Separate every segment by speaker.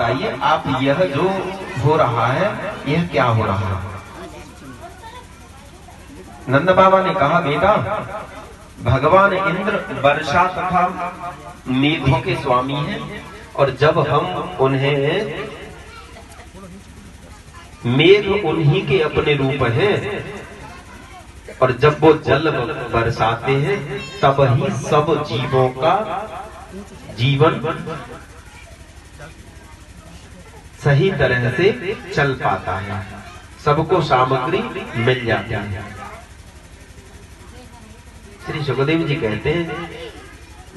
Speaker 1: बताइए आप, यह जो हो रहा है यह क्या हो रहा है? नंद बाबा ने कहा, बेटा भगवान इंद्र वर्षा तथा मेघों के स्वामी हैं, और जब हम उन्हें, मेघ उन्हीं के अपने रूप हैं, और जब वो जल बरसाते हैं तब ही सब जीवों का जीवन सही तरह से चल पाता है, सबको सामग्री मिल जाती है। श्री सुखदेव जी कहते हैं,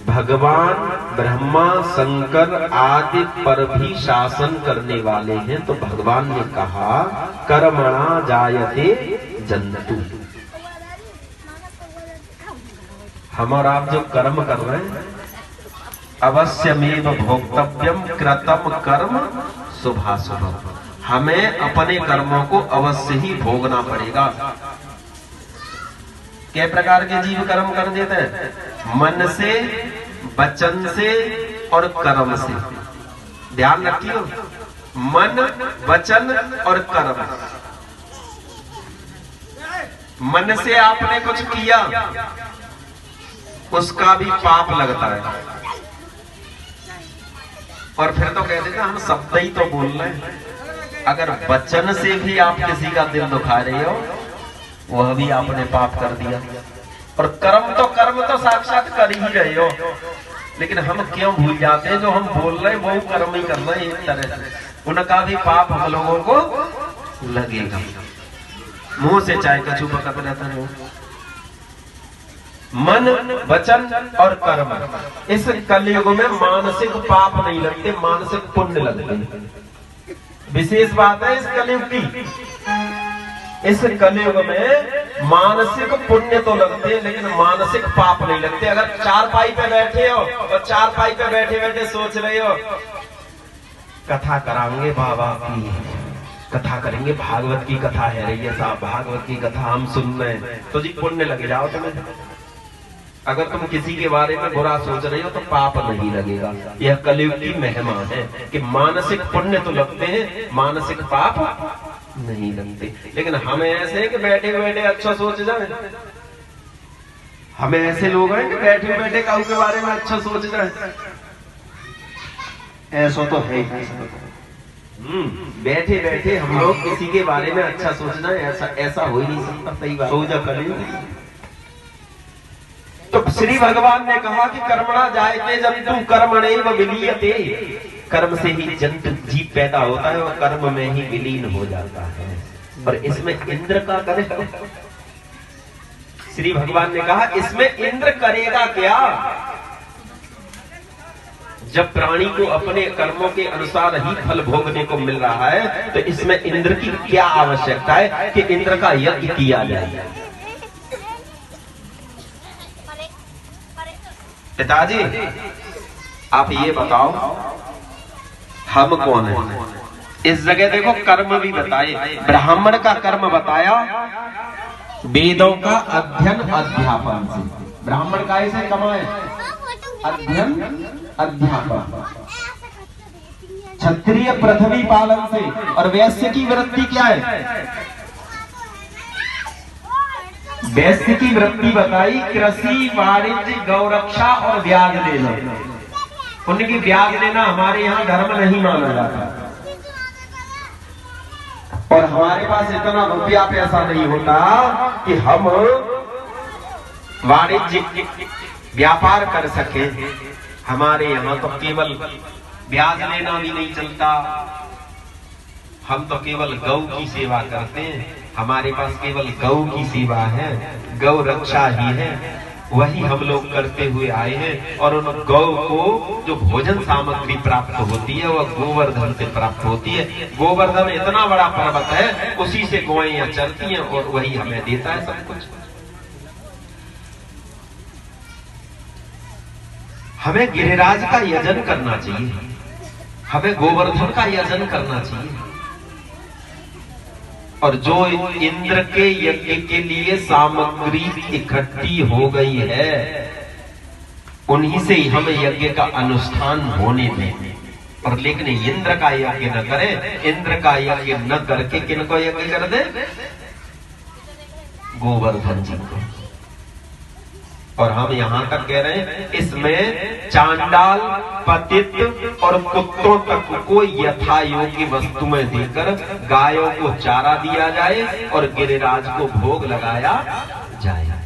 Speaker 1: भगवान ब्रह्मा शंकर आदि पर भी शासन करने वाले हैं, तो भगवान ने कहा कर्मणा जायते जंतु। हम और आप जो कर्म कर रहे हैं, अवश्यमेव भोक्तव्यम कृतम कर्म शुभाशुभम, हमें अपने कर्मों को अवश्य ही भोगना पड़ेगा। कै प्रकार के जीव कर्म कर देते हैं? मन से, वचन से और कर्म से। ध्यान रखियो, मन, वचन और कर्म। मन से आपने कुछ किया, उसका भी पाप लगता है, और फिर तो कहते थे हम शब्द ही तो बोल रहे हैं। अगर वचन से भी आप किसी का दिल दुखा रहे हो, वह भी आपने पाप कर दिया। और कर्म तो साक्षात कर ही रहे हो, लेकिन हम क्यों भूल जाते हैं, जो हम बोल रहे हैं वो कर्म ही कर रहे हैं एक तरह से, उनका भी पाप हम लोगों को लगेगा। मुंह से चाहे कछू पकड़ रहता है। मन, वचन और कर्म, इस कलयुग में मानसिक पाप नहीं लगते, मानसिक पुण्य लगते। विशेष बात है इस कलयुग की, इस कलयुग में मानसिक पुण्य तो लगते हैं, लेकिन मानसिक पाप नहीं लगते। अगर चारपाई पे बैठे हो और चारपाई पे बैठे बैठे सोच रहे हो कथा कराएंगे बाबा की, कथा करेंगे, भागवत की कथा है रही है साहब, भागवत की कथा हम सुन रहे हैं, तो जी पुण्य लग जाओ तुम्हें। अगर तुम किसी के बारे में बुरा सोच रहे हो तो पाप नहीं लगेगा। यह कलयुग की महिमा है कि मानसिक पुण्य तो लगते हैं, मानसिक पाप नहीं लगते। लेकिन हम ऐसे हैं कि बैठे बैठे अच्छा सोच जाए, हमें ऐसे लोग हैं कि बैठे बैठे काऊ के बारे में अच्छा सोच जाए, ऐसा तो है ही। बैठे बैठे हम लोग किसी के बारे में अच्छा सोचना है, ऐसा हो ही नहीं सकता। सही बात हो जा करें। तो श्री भगवान ने कहा कि कर्मणा जायते जंतु कर्मणैव विलीयते, कर्म से ही जंतु जीव पैदा होता है और कर्म में ही विलीन हो जाता है। और इसमें इंद्र का करेगा, श्री भगवान ने कहा इसमें इंद्र करेगा क्या? जब प्राणी को अपने कर्मों के अनुसार ही फल भोगने को मिल रहा है, तो इसमें इंद्र की क्या आवश्यकता है कि इंद्र का यज्ञ किया जाए? पिताजी आप ये बताओ हम कौन है? इस जगह देखो कर्म भी बताए, ब्राह्मण का कर्म बताया वेदों का अध्ययन अध्यापन से। ब्राह्मण का ऐसे कमाए अध्ययन अध्यापन, क्षत्रिय पृथ्वी पालन से, और वैश्य की वृत्ति क्या है? वैश्य की वृत्ति बताई कृषि, वाणिज्य, गौरक्षा और ब्याज लेना। उनकी ब्याज लेना हमारे यहाँ धर्म नहीं माना जाता, और हमारे पास इतना रुपया पैसा नहीं होता कि हम वाणिज्य व्यापार कर सके। हमारे यहाँ तो केवल ब्याज लेना भी नहीं चलता, हम तो केवल गौ की सेवा करते हैं। हमारे पास केवल गौ की सेवा है, गौ रक्षा ही है, वही हम लोग करते हुए आए हैं। और उन गौ को जो भोजन सामग्री प्राप्त होती है वह गोवर्धन से प्राप्त होती है। गोवर्धन इतना बड़ा पर्वत है, उसी से गौएं चलती हैं और वही हमें देता है सब कुछ। हमें गिरिराज का यजन करना चाहिए, हमें गोवर्धन का यजन करना चाहिए। और जो इंद्र के यज्ञ के लिए सामग्री इकट्ठी हो गई है, उन्हीं से ही हमें यज्ञ का अनुष्ठान होने दें। और लेकिन इंद्र का यज्ञ न करे, इंद्र का यज्ञ न करके किनको यज्ञ कर दे? गोवर्धन जी को। और हम यहां तक कह रहे हैं इसमें चांडाल, पतित और कुत्तों तक को यथा योग्य वस्तुएं देकर गायों को चारा दिया जाए और गिरिराज को भोग लगाया जाए।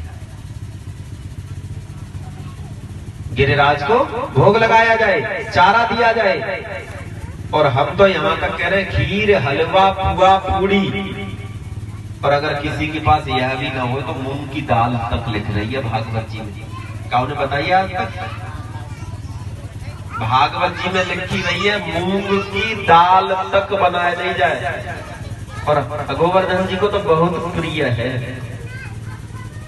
Speaker 1: गिरिराज को भोग लगाया जाए, चारा दिया जाए। और हम तो यहां तक कह रहे हैं खीर, हलवा, पुआ, पूड़ी, और अगर किसी के पास यह भी ना हो तो मूंग की दाल तक लिख रही है भागवत जी में। क्या उन्हें बताइए आज तक? भागवत जी में लिखी रही है मूंग की दाल तक बनाए नहीं जाए। और गोवर्धन जी को तो बहुत प्रिय है।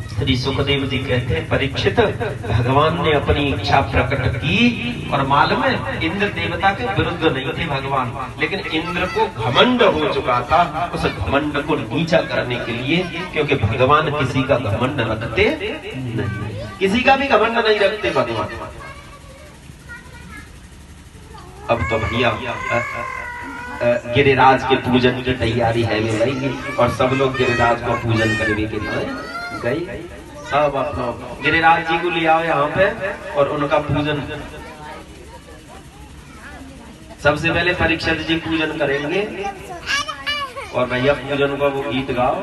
Speaker 1: श्री सुखदेव जी कहते हैं परीक्षित, भगवान ने अपनी इच्छा प्रकट की और मालूम है इंद्र देवता के विरुद्ध नहीं थे भगवान, लेकिन इंद्र को घमंड हो चुका था। उस घमंड को नीचा करने के लिए, क्योंकि भगवान किसी का घमंड रखते नहीं, किसी का भी घमंड नहीं रखते भगवान। अब तो भैया गिरिराज के पूजन की तैयारी है भाई, और सब लोग गिरिराज को पूजन करने के लिए गई। सब अपना गिरिराज जी को ले आओ यहाँ पे और उनका पूजन। सबसे पहले परीक्षित जी पूजन करेंगे और भैया पूजन का वो गीत गाओ।